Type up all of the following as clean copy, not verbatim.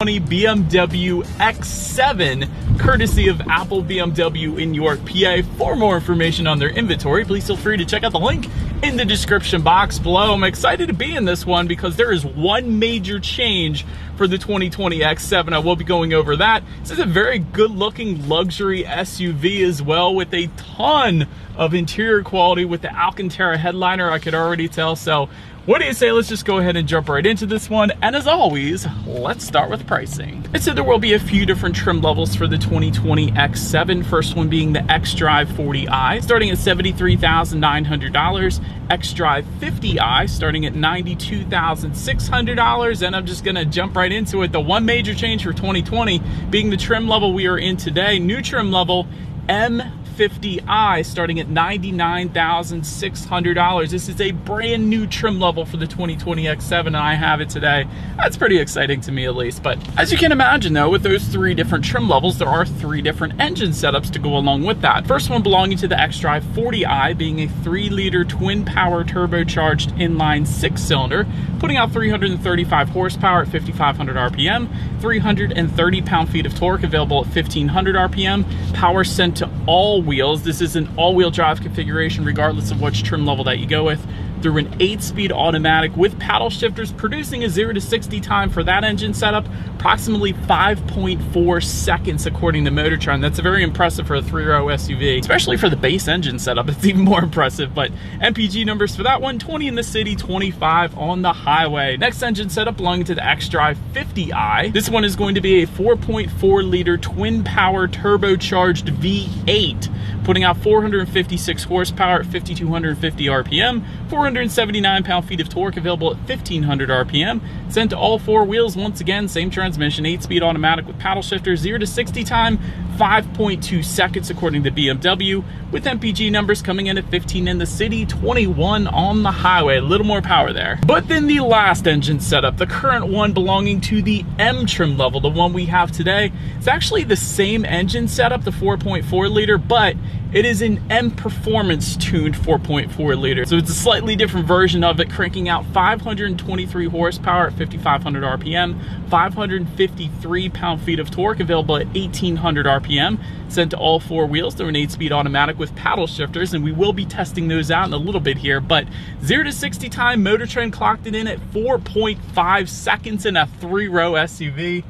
2020 BMW X7, courtesy of Apple BMW in York, PA. For more information on their inventory, please feel free to check out the link in the description box below. I'm excited to be in this one because there is one major change for the 2020 X7. I will be going over that. This is a very good looking luxury SUV as well, with a ton of interior quality with the Alcantara headliner, I could already tell. So what do you say, let's just go ahead and jump right into this one. And as always, let's start with pricing. And so there will be a few different trim levels for the 2020 X7. First one being the xDrive 40i, starting at $73,900. xDrive 50i, starting at $92,600. And I'm just gonna jump right into it. The one major change for 2020 being the trim level we are in today. New trim level, M50i, starting at $99,600. This is a brand new trim level for the 2020 X7, and I have it today. That's pretty exciting to me, at least. But as you can imagine, though, with those three different trim levels, there are three different engine setups to go along with that. First one belonging to the xDrive 40i, being a 3-liter twin-power turbocharged inline 6-cylinder, putting out 335 horsepower at 5,500 RPM, 330 pound-feet of torque, available at 1,500 RPM, power sent to all wheels. This is an all-wheel drive configuration regardless of which trim level that you go with, through an 8-speed automatic with paddle shifters, producing a 0 to 60 time for that engine setup, approximately 5.4 seconds according to Motor Trend. That's very impressive for a 3-row SUV, especially for the base engine setup. It's even more impressive. But MPG numbers for that one, 20 in the city, 25 on the highway. Next engine setup belonging to the xDrive 50i. This one is going to be a 4.4-liter twin-power turbocharged V8, putting out 456 horsepower at 5,250 RPM, 479 pound-feet of torque, available at 1,500 RPM, sent to all four wheels. Once again, same transmission, 8-speed automatic with paddle shifters, 0 to 60 time, 5.2 seconds according to BMW, with MPG numbers coming in at 15 in the city, 21 on the highway. A little more power there. But then the last engine setup, the current one belonging to the M trim level, the one we have today, it's actually the same engine setup, the 4.4-liter, but it is an M Performance tuned 4.4 liter. So it's a slightly different version of it, cranking out 523 horsepower at 5,500 RPM, 553 pound-feet of torque, available at 1,800 RPM, sent to all four wheels through an 8-speed automatic with paddle shifters, and we will be testing those out in a little bit here. But 0 to 60 time, Motor Trend clocked it in at 4.5 seconds in a 3-row SUV.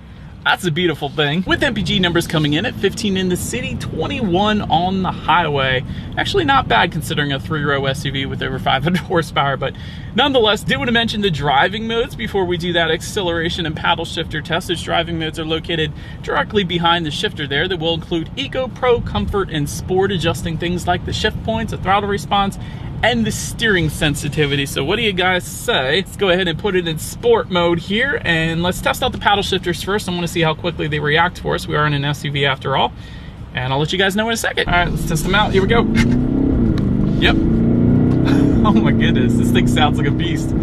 That's a beautiful thing. With MPG numbers coming in at 15 in the city, 21 on the highway. Actually not bad considering a 3-row SUV with over 500 horsepower, but nonetheless, did want to mention the driving modes before we do that acceleration and paddle shifter test. Those driving modes are located directly behind the shifter there. That will include Eco, Pro, Comfort, and Sport, adjusting things like the shift points, the throttle response, and the steering sensitivity. So what do you guys say? Let's go ahead and put it in sport mode here, and let's test out the paddle shifters first. I want to see how quickly they react for us. We are in an SUV after all, and I'll let you guys know in a second. All right, let's test them out. Here we go. Yep. Oh my goodness, this thing sounds like a beast.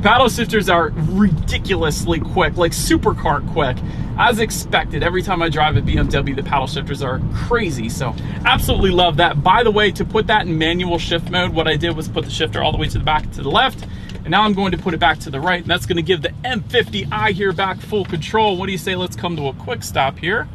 Paddle shifters are ridiculously quick, like supercar quick. As expected, every time I drive a BMW, the paddle shifters are crazy, so absolutely love that. By the way, to put that in manual shift mode, what I did was put the shifter all the way to the back and to the left, and now I'm going to put it back to the right, and that's going to give the M50i here back full control. What do you say, let's come to a quick stop here.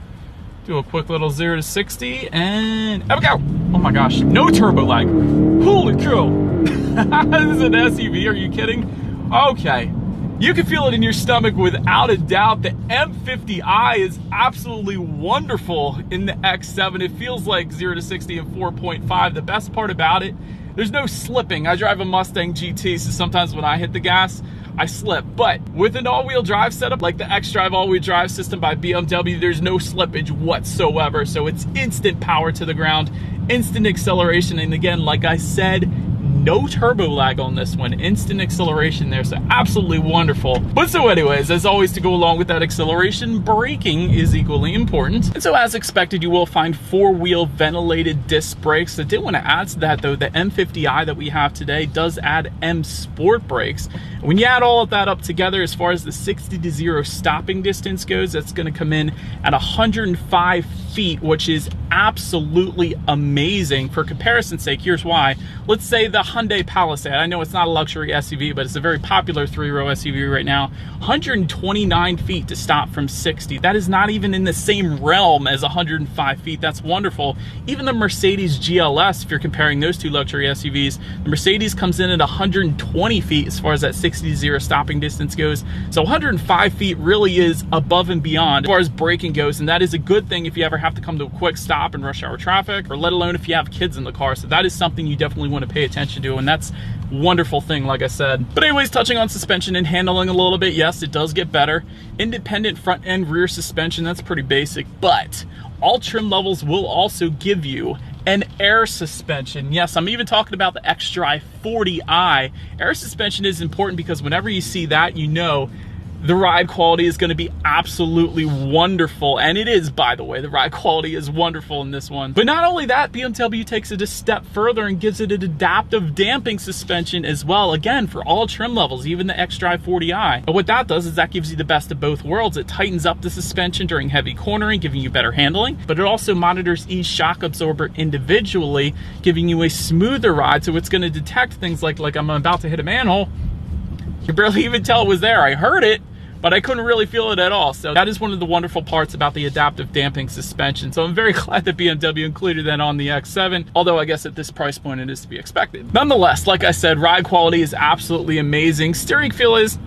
Do a quick little 0 to 60, and there we go. Oh my gosh, no turbo lag. Holy cow. This is an SUV, are you kidding? Okay. You can feel it in your stomach without a doubt. The M50i is absolutely wonderful in the X7. It feels like 0 to 60 in 4.5. The best part about it, there's no slipping. I drive a Mustang GT, so sometimes when I hit the gas, I slip. But with an all-wheel drive setup like the xDrive all-wheel drive system by BMW, there's no slippage whatsoever. So it's instant power to the ground, instant acceleration, and again, like I said, no turbo lag on this one, instant acceleration there, so absolutely wonderful. But so anyways, as always, to go along with that acceleration, braking is equally important. And so as expected, you will find 4-wheel ventilated disc brakes. I did want to add to that though, the M50i that we have today does add M Sport brakes. When you add all of that up together, as far as the 60 to 0 stopping distance goes, that's going to come in at 105 feet, which is absolutely amazing. For comparison's sake, here's why. Let's say the Hyundai Palisade. I know it's not a luxury SUV, but it's a very popular 3-row SUV right now. 129 feet to stop from 60. That is not even in the same realm as 105 feet. That's wonderful. Even the Mercedes GLS, if you're comparing those two luxury SUVs, the Mercedes comes in at 120 feet as far as that 60 to 0 stopping distance goes. So 105 feet really is above and beyond as far as braking goes, and that is a good thing if you ever have to come to a quick stop in rush hour traffic, or let alone if you have kids in the car. So that is something you definitely want to pay attention to, and that's a wonderful thing, like I said. But anyways, touching on suspension and handling a little bit, yes, it does get better. Independent front and rear suspension, that's pretty basic, but all trim levels will also give you an air suspension. Yes, I'm even talking about the X-Drive 40i. Air suspension is important because whenever you see that, you know the ride quality is going to be absolutely wonderful. And it is, by the way, the ride quality is wonderful in this one. But not only that, BMW takes it a step further and gives it an adaptive damping suspension as well. Again, for all trim levels, even the X-Drive 40i. But what that does is that gives you the best of both worlds. It tightens up the suspension during heavy cornering, giving you better handling, but it also monitors each shock absorber individually, giving you a smoother ride. So it's going to detect things like I'm about to hit a manhole. You can barely even tell it was there. I heard it, but I couldn't really feel it at all. So that is one of the wonderful parts about the adaptive damping suspension. So I'm very glad that BMW included that on the X7, although I guess at this price point it is to be expected. Nonetheless, like I said, ride quality is absolutely amazing. Steering feel is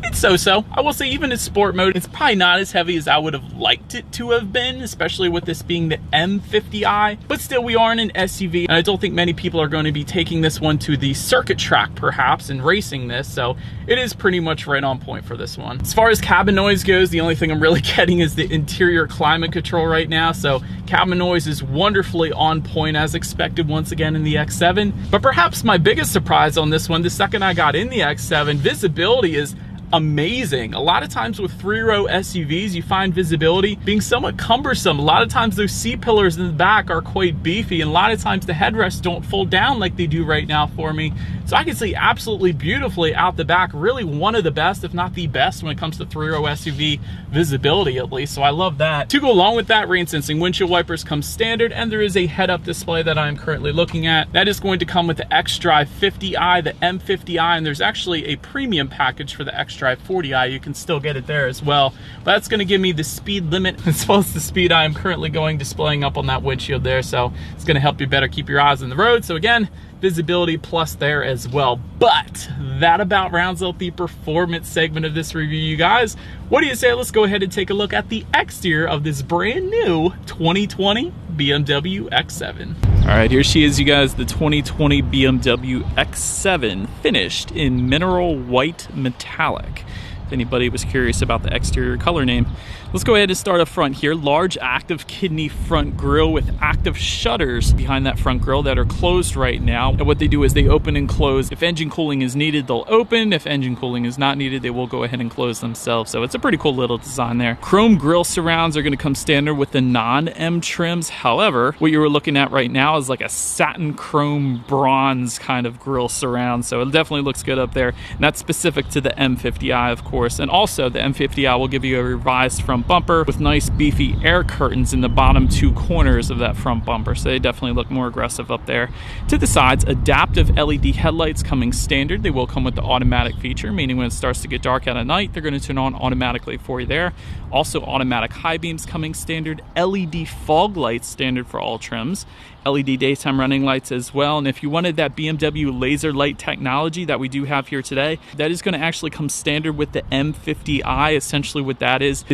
it's so-so. I will say even in sport mode, it's probably not as heavy as I would have liked it to have been, especially with this being the M50i, but still we are in an SUV, and I don't think many people are going to be taking this one to the circuit track perhaps and racing this, so it is pretty much right on point for this one. As far as cabin noise goes, the only thing I'm really getting is the interior climate control right now, so cabin noise is wonderfully on point as expected once again in the X7, but perhaps my biggest surprise on this one, the second I got in the X7, visibility is amazing. A lot of times with 3-row SUVs, you find visibility being somewhat cumbersome. A lot of times those seat pillars in the back are quite beefy, and a lot of times the headrests don't fold down like they do right now for me. So I can see absolutely beautifully out the back, really one of the best, if not the best, when it comes to 3-row SUV visibility at least, so I love that. To go along with that, rain sensing windshield wipers come standard, and there is a head-up display that I'm currently looking at. That is going to come with the X-Drive 50i, the M50i, and there's actually a premium package for the X-Drive 40i. You can still get it there as well. But that's going to give me the speed limit as well as the speed I am currently going displaying up on that windshield there, so it's going to help you better keep your eyes on the road. So again, visibility plus there as well. But that about rounds out the performance segment of this review, you guys. What do you say? Let's go ahead and take a look at the exterior of this brand new 2020 BMW X7. All right, here she is, you guys, the 2020 BMW X7, finished in mineral white metallic. If anybody was curious about the exterior color name. Let's go ahead and start up front here. Large active kidney front grille with active shutters behind that front grille that are closed right now. And what they do is they open and close. If engine cooling is needed, they'll open. If engine cooling is not needed, they will go ahead and close themselves. So it's a pretty cool little design there. Chrome grille surrounds are going to come standard with the non-M trims. However, what you were looking at right now is like a satin chrome bronze kind of grille surround. So it definitely looks good up there. And that's specific to the M50i, of course. And also the M50i will give you a revised front bumper with nice beefy air curtains in the bottom two corners of that front bumper, so they definitely look more aggressive up there. To the sides, adaptive LED headlights coming standard. They will come with the automatic feature, meaning when it starts to get dark out at night, they're going to turn on automatically for you there. Also automatic high beams coming standard, LED fog lights standard for all trims, LED daytime running lights as well. And if you wanted that BMW laser light technology that we do have here today, that is going to actually come standard with the M50i. Essentially what that is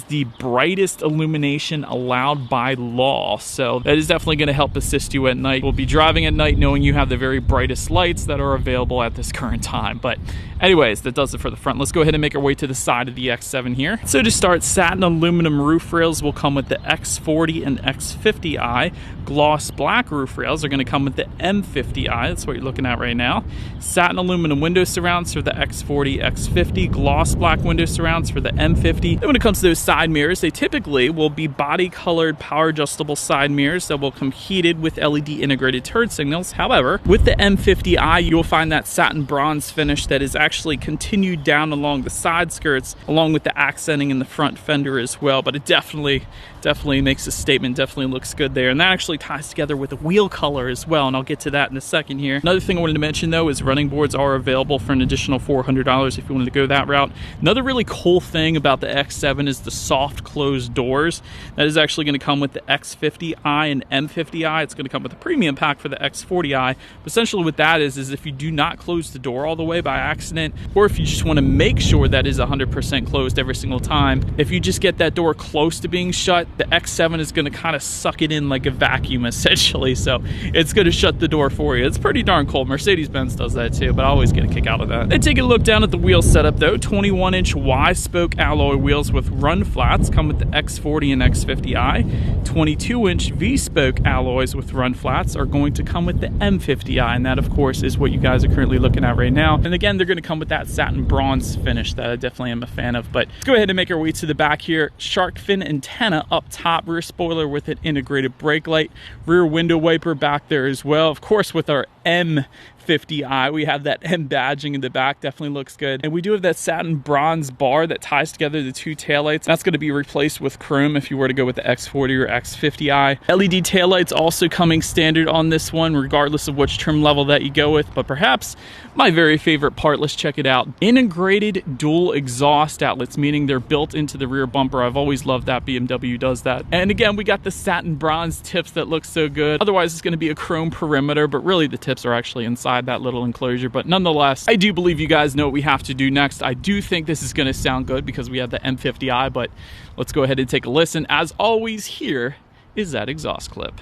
the brightest illumination allowed by law. So that is definitely going to help assist you at night. We'll be driving at night knowing you have the very brightest lights that are available at this current time. But anyways, that does it for the front. Let's go ahead and make our way to the side of the X7 here. So to start, satin aluminum roof rails will come with the X40 and X50i. Gloss black roof rails are going to come with the M50i. That's what you're looking at right now. Satin aluminum window surrounds for the X40, X50. Gloss black window surrounds for the M50. Then when it comes to those side mirrors, they typically will be body colored power adjustable side mirrors that will come heated with LED integrated turn signals. However, with the M50i, you will find that satin bronze finish that is actually continued down along the side skirts, along with the accenting in the front fender as well. But it definitely makes a statement, definitely looks good there. And that actually ties together together with a wheel color as well, and I'll get to that in a second here. Another thing I wanted to mention though is running boards are available for an additional $400 if you wanted to go that route. Another really cool thing about the X7 is the soft closed doors. That is actually going to come with the X50i and M50i. It's going to come with a premium pack for the X40i. But essentially what that is if you do not close the door all the way by accident, or if you just want to make sure that is 100% closed every single time, if you just get that door close to being shut, the X7 is going to kind of suck it in like a vacuum essentially. So it's going to shut the door for you. It's pretty darn cool. Mercedes-Benz does that too, but I always get a kick out of that. Then take a look down at the wheel setup though. 21-inch Y-spoke alloy wheels with run flats come with the X40 and X50i. 22-inch V-spoke alloys with run flats are going to come with the M50i, and that of course is what you guys are currently looking at right now. And again, they're going to come with that satin bronze finish that I definitely am a fan of. But let's go ahead and make our way to the back here. Shark fin antenna up top, rear spoiler with an integrated brake light, rear window wiper back there as well. Of course, with our M50i, we have that M badging in the back, definitely looks good. And we do have that satin bronze bar that ties together the two taillights. That's going to be replaced with chrome if you were to go with the X40 or X50i. LED taillights also coming standard on this one, regardless of which trim level that you go with. But perhaps my very favorite part, let's check it out. Integrated dual exhaust outlets, meaning they're built into the rear bumper. I've always loved that BMW does that. And again, we got the satin bronze tips that look so good. Otherwise, it's going to be a chrome perimeter, but really the tips are actually inside that little enclosure. But nonetheless, I do believe you guys know what we have to do next. I do think this is going to sound good because we have the M50i, but let's go ahead and take a listen. As always, here is that exhaust clip.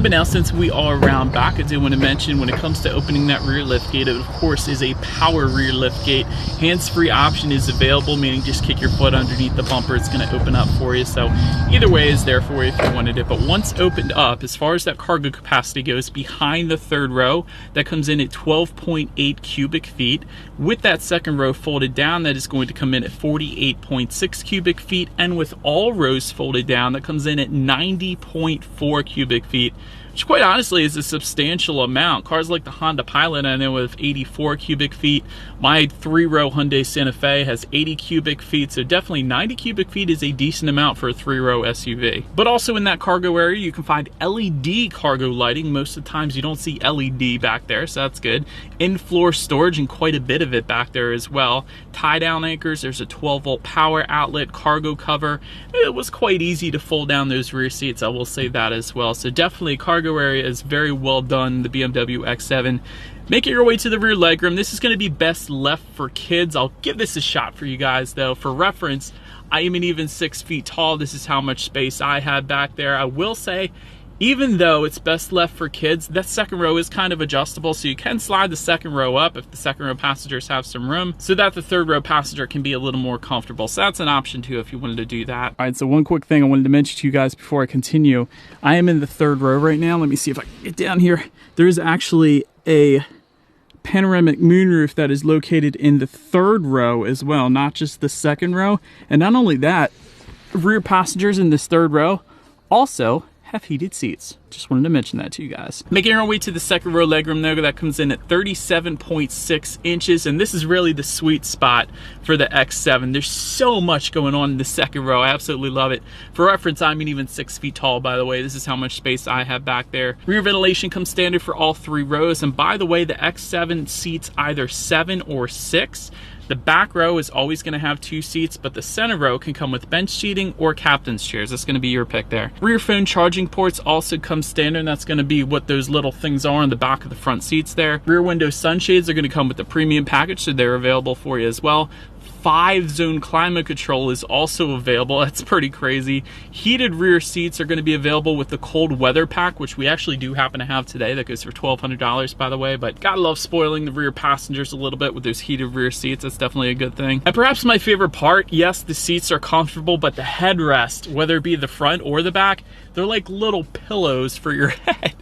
But now since we are around back, I do want to mention when it comes to opening that rear lift gate, it of course is a power rear lift gate. Hands-free option is available, meaning just kick your foot underneath the bumper, it's going to open up for you. So either way is there for you if you wanted it. But once opened up, as far as that cargo capacity goes, behind the third row, that comes in at 12.8 cubic feet. With that second row folded down, that is going to come in at 48.6 cubic feet. And with all rows folded down, that comes in at 90.4 cubic feet. Which quite honestly is a substantial amount. Cars like the Honda Pilot I know with 84 cubic feet. My 3-row Hyundai Santa Fe has 80 cubic feet, so definitely 90 cubic feet is a decent amount for a 3-row SUV. But also in that cargo area, you can find LED cargo lighting. Most of the times you don't see LED back there, so that's good. In-floor storage and quite a bit of it back there as well. Tie-down anchors, there's a 12-volt power outlet, cargo cover. It was quite easy to fold down those rear seats, I will say that as well. So definitely cargo area is very well done, the BMW X7. Making your way to the rear legroom, this is going to be best left for kids. I'll give this a shot for you guys though. For reference, I am an even 6 feet tall. This is how much space I have back there. I will say, even though it's best left for kids, that second row is kind of adjustable, so you can slide the second row up if the second row passengers have some room, so that the third row passenger can be a little more comfortable. So that's an option too if you wanted to do that. All right, so one quick thing I wanted to mention to you guys before I continue. I am in the third row right now. Let me see if I can get down here. There is actually a panoramic moonroof that is located in the third row as well, not just the second row. And not only that, rear passengers in this third row also have heated seats. Just wanted to mention that to you guys. Making our way to the second row legroom though, that comes in at 37.6 inches, and this is really the sweet spot for the X7. There's so much going on in the second row. I absolutely love it. For reference, I'm even 6 feet tall, by the way. This is how much space I have back there. Rear ventilation comes standard for all 3 rows, and by the way, the X7 seats either 7 or 6. The back row is always going to have 2 seats, but the center row can come with bench seating or captain's chairs. That's going to be your pick there. Rear phone charging ports also come standard, and that's going to be what those little things are on the back of the front seats there. Rear window sunshades are going to come with the premium package, so they're available for you as well. 5-zone climate control is also available. That's pretty crazy. Heated rear seats are going to be available with the cold weather pack, which we actually do happen to have today. That goes for $1,200, by the way, but gotta love spoiling the rear passengers a little bit with those heated rear seats. That's definitely a good thing. And perhaps my favorite part, yes, the seats are comfortable, but the headrest, whether it be the front or the back, they're like little pillows for your head.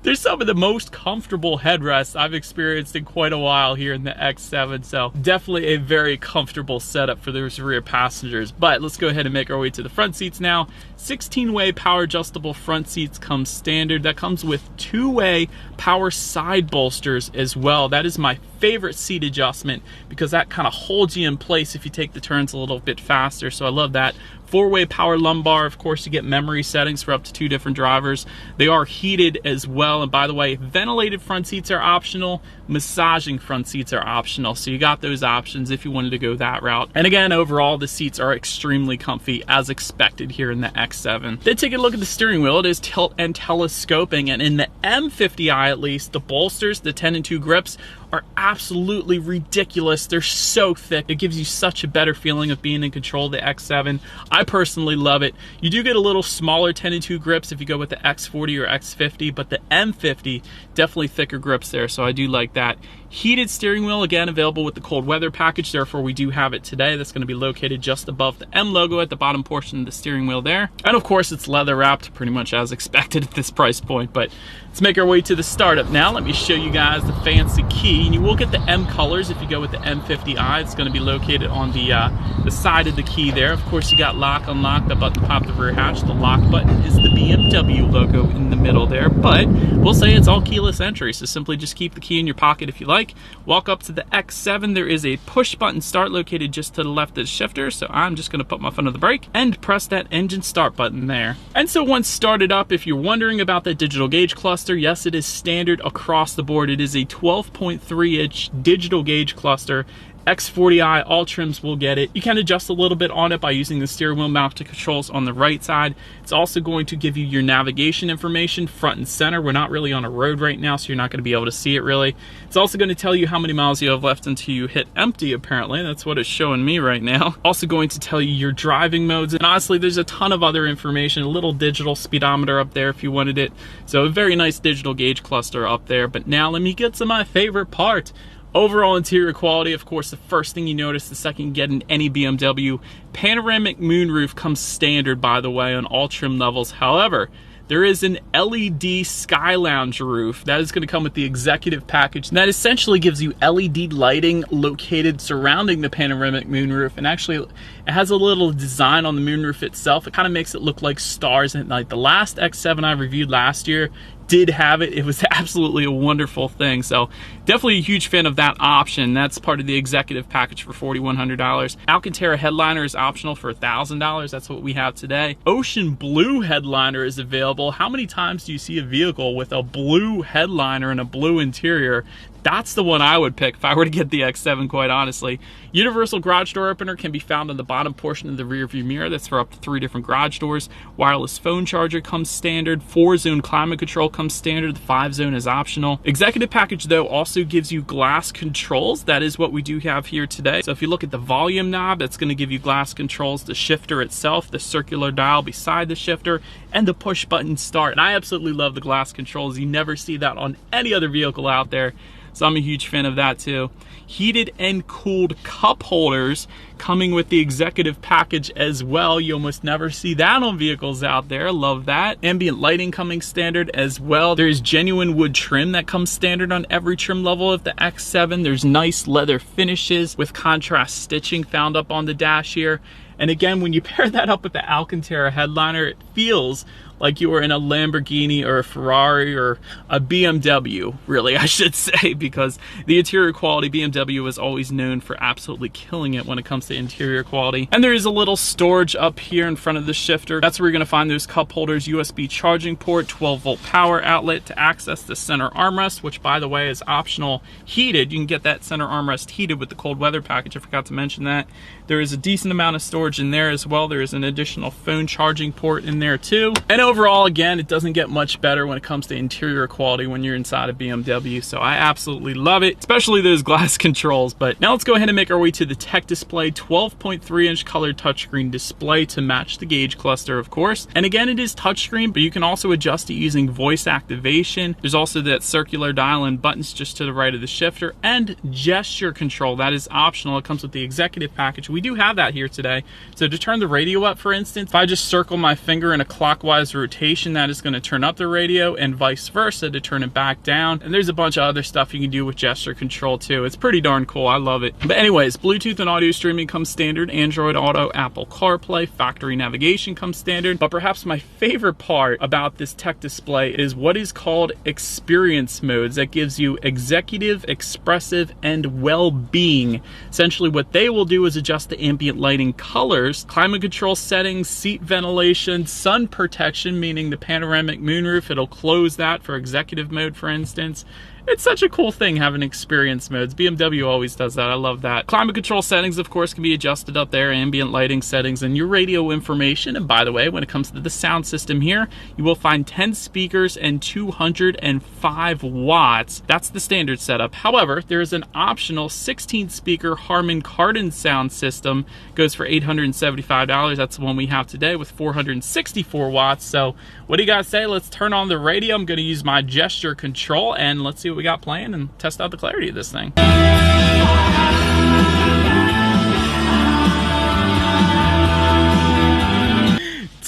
They're some of the most comfortable headrests I've experienced in quite a while here in the X7, so definitely a very comfortable comfortable setup for those rear passengers. But let's go ahead and make our way to the front seats now. 16-way power adjustable front seats come standard. That comes with 2-way power side bolsters as well. That is my favorite seat adjustment because that kind of holds you in place if you take the turns a little bit faster, so I love that. 4-way power lumbar, of course, you get memory settings for up to 2 different drivers. They are heated as well, and by the way, ventilated front seats are optional, massaging front seats are optional, so you got those options if you wanted to go that route. And again, overall, the seats are extremely comfy as expected here in the X7. Then take a look at the steering wheel. It is tilt and telescoping, and in the M50i at least, the bolsters, the 10 and 2 grips, are absolutely ridiculous. They're so thick. It gives you such a better feeling of being in control of the X7. I personally love it. You do get a little smaller 10 and 2 grips if you go with the X40 or X50, but the M50, definitely thicker grips there, so I do like that. Heated steering wheel, again, available with the cold weather package, therefore we do have it today. That's going to be located just above the M logo at the bottom portion of the steering wheel there. And of course, it's leather wrapped, pretty much as expected at this price point. But let's make our way to the startup now. Let me show you guys the fancy key. And you will get the M colors if you go with the M50i. It's going to be located on the side of the key there. Of course, you got lock, unlock, the button to pop the rear hatch. The lock button is the BMW logo in the middle there, but we'll say it's all keyless entry, so simply just keep the key in your pocket if you like. Walk up to the X7. There is a push button start located just to the left of the shifter, so I'm just going to put my foot on the brake and press that engine start button there. And so once started up, if you're wondering about that digital gauge cluster, yes, it is standard across the board. It is a 12.3-inch digital gauge cluster. X40i, all trims will get it. You can adjust a little bit on it by using the steering wheel mounted controls on the right side. It's also going to give you your navigation information front and center. We're not really on a road right now, so you're not going to be able to see it really. It's also going to tell you how many miles you have left until you hit empty, apparently. That's what it's showing me right now. Also going to tell you your driving modes, and honestly, there's a ton of other information. A little digital speedometer up there if you wanted it. So a very nice digital gauge cluster up there. But now let me get to my favorite part. Overall interior quality, of course, the first thing you notice the second you get in any BMW, panoramic moonroof comes standard, by the way, on all trim levels. However, there is an LED Sky Lounge roof that is going to come with the executive package. And that essentially gives you LED lighting located surrounding the panoramic moonroof. And actually, it has a little design on the moonroof itself. It kind of makes it look like stars at night. The last X7 I reviewed last year did have it. It was absolutely a wonderful thing. So definitely a huge fan of that option. That's part of the executive package for $4,100. Alcantara headliner is optional for $1,000. That's what we have today. Ocean blue headliner is available. How many times do you see a vehicle with a blue headliner and a blue interior? That's the one I would pick if I were to get the X7, quite honestly. Universal garage door opener can be found on the bottom portion of the rear view mirror. That's for up to 3 different garage doors. Wireless phone charger comes standard. 4-zone climate control comes standard. The 5-zone is optional. Executive package, though, also gives you glass controls. That is what we do have here today. So if you look at the volume knob, that's going to give you glass controls, the shifter itself, the circular dial beside the shifter, and the push button start. And I absolutely love the glass controls. You never see that on any other vehicle out there. So I'm a huge fan of that too. Heated and cooled cup holders coming with the executive package as well. You almost never see that on vehicles out there. Love that. Ambient lighting coming standard as well. There's genuine wood trim that comes standard on every trim level of the X7. There's nice leather finishes with contrast stitching found up on the dash here. And again, when you pair that up with the Alcantara headliner, it feels like you were in a Lamborghini or a Ferrari or a BMW, really, I should say, because the interior quality, BMW is always known for absolutely killing it when it comes to interior quality. And there is a little storage up here in front of the shifter. That's where you're gonna find those cup holders, USB charging port, 12-volt power outlet to access the center armrest, which, by the way, is optional heated. You can get that center armrest heated with the cold weather package. I forgot to mention that. There is a decent amount of storage in there as well. There is an additional phone charging port in there too. And overall, again, it doesn't get much better when it comes to interior quality when you're inside a BMW. So I absolutely love it, especially those glass controls. But now let's go ahead and make our way to the tech display. 12.3-inch colored touchscreen display to match the gauge cluster, of course. And again, it is touchscreen, but you can also adjust it using voice activation. There's also that circular dial and buttons just to the right of the shifter, and gesture control. That is optional. It comes with the executive package. We do have that here today. So to turn the radio up, for instance, if I just circle my finger in a clockwise rotation, that is going to turn up the radio, and vice versa to turn it back down. And there's a bunch of other stuff you can do with gesture control too. It's pretty darn cool. I love it. But anyways, Bluetooth and audio streaming comes standard. Android Auto, Apple CarPlay, factory navigation comes standard. But perhaps my favorite part about this tech display is what is called experience modes. That gives you executive, expressive, and well-being. Essentially what they will do is adjust the ambient lighting colors, climate control settings, seat ventilation, sun protection, meaning the panoramic moonroof, it'll close that for executive mode, for instance. It's such a cool thing having experience modes. BMW always does that. I love that. Climate control settings, of course, can be adjusted up there, ambient lighting settings, and your radio information. And by the way, when it comes to the sound system here, you will find 10 speakers and 205 watts. That's the standard setup. However, there is an optional 16-speaker Harman Kardon sound system. It goes for $875. That's the one we have today with 464 watts. So what do you guys say? Let's turn on the radio. I'm going to use my gesture control and let's see what we got playing and test out the clarity of this thing.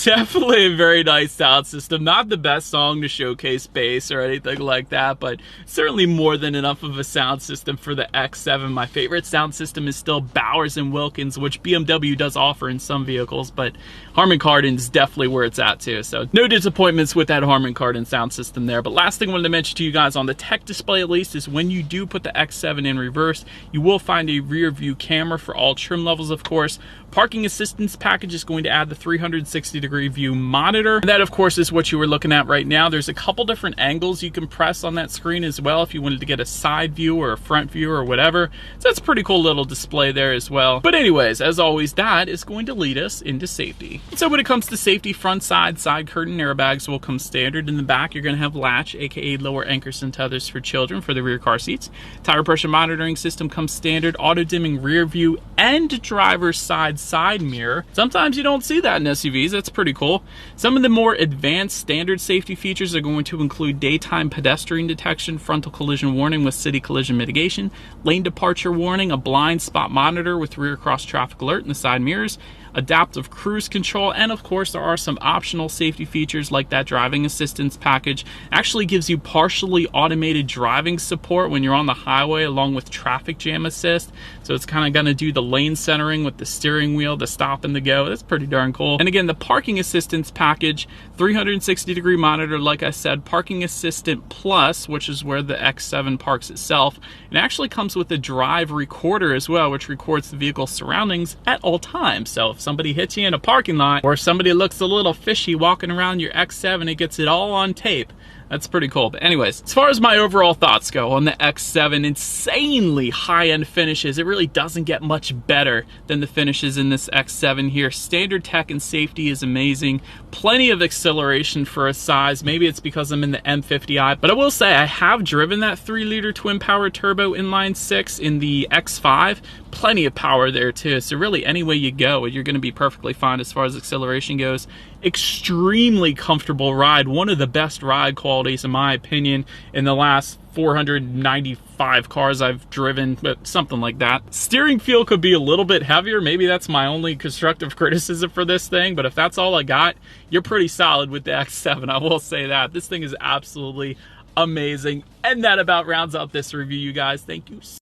Definitely a very nice sound system. Not the best song to showcase bass or anything like that, but certainly more than enough of a sound system for the X7. My favorite sound system is still Bowers & Wilkins, which BMW does offer in some vehicles, but Harman Kardon is definitely where it's at too. So no disappointments with that Harman Kardon sound system there. But last thing I wanted to mention to you guys on the tech display at least is when you do put the X7 in reverse, you will find a rear view camera for all trim levels, of course. Parking assistance package is going to add the 360-degree view monitor. And that, of course, is what you were looking at right now. There's a couple different angles you can press on that screen as well if you wanted to get a side view or a front view or whatever. So that's a pretty cool little display there as well. But anyways, as always, that is going to lead us into safety. So when it comes to safety, front side curtain airbags will come standard. In the back, you're going to have latch, aka lower anchors and tethers for children for the rear car seats. Tire pressure monitoring system comes standard. Auto dimming rear view and driver's side mirror. Sometimes you don't see that in SUVs. That's pretty cool. Some of the more advanced standard safety features are going to include daytime pedestrian detection, frontal collision warning with city collision mitigation, lane departure warning, a blind spot monitor with rear cross traffic alert in the side mirrors, adaptive cruise control, and of course there are some optional safety features like that driving assistance package. Actually gives you partially automated driving support when you're on the highway along with traffic jam assist. So it's kind of going to do the lane centering with the steering wheel, the stop and the go. That's pretty darn cool. And again, the parking assistance package, 360-degree monitor, like I said, parking assistant plus, which is where the X7 parks itself. It actually comes with a drive recorder as well, which records the vehicle's surroundings at all times. So if somebody hits you in a parking lot or somebody looks a little fishy walking around your X7, it gets it all on tape. That's pretty cool. But anyways, as far as my overall thoughts go on the X7, insanely high-end finishes. It really doesn't get much better than the finishes in this X7 here. Standard tech and safety is amazing. Plenty of acceleration for a size. Maybe it's because I'm in the M50i, but I will say I have driven that 3-liter twin-power turbo inline-6 in the X5. Plenty of power there too. So really, any way you go, you're going to be perfectly fine as far as acceleration goes. Extremely comfortable ride. One of the best ride qualities, in my opinion, in the last 495 cars I've driven, but something like that. Steering feel could be a little bit heavier. Maybe that's my only constructive criticism for this thing, but if that's all I got, you're pretty solid with the X7. I will say that. This thing is absolutely amazing. And that about rounds out this review, you guys. Thank you so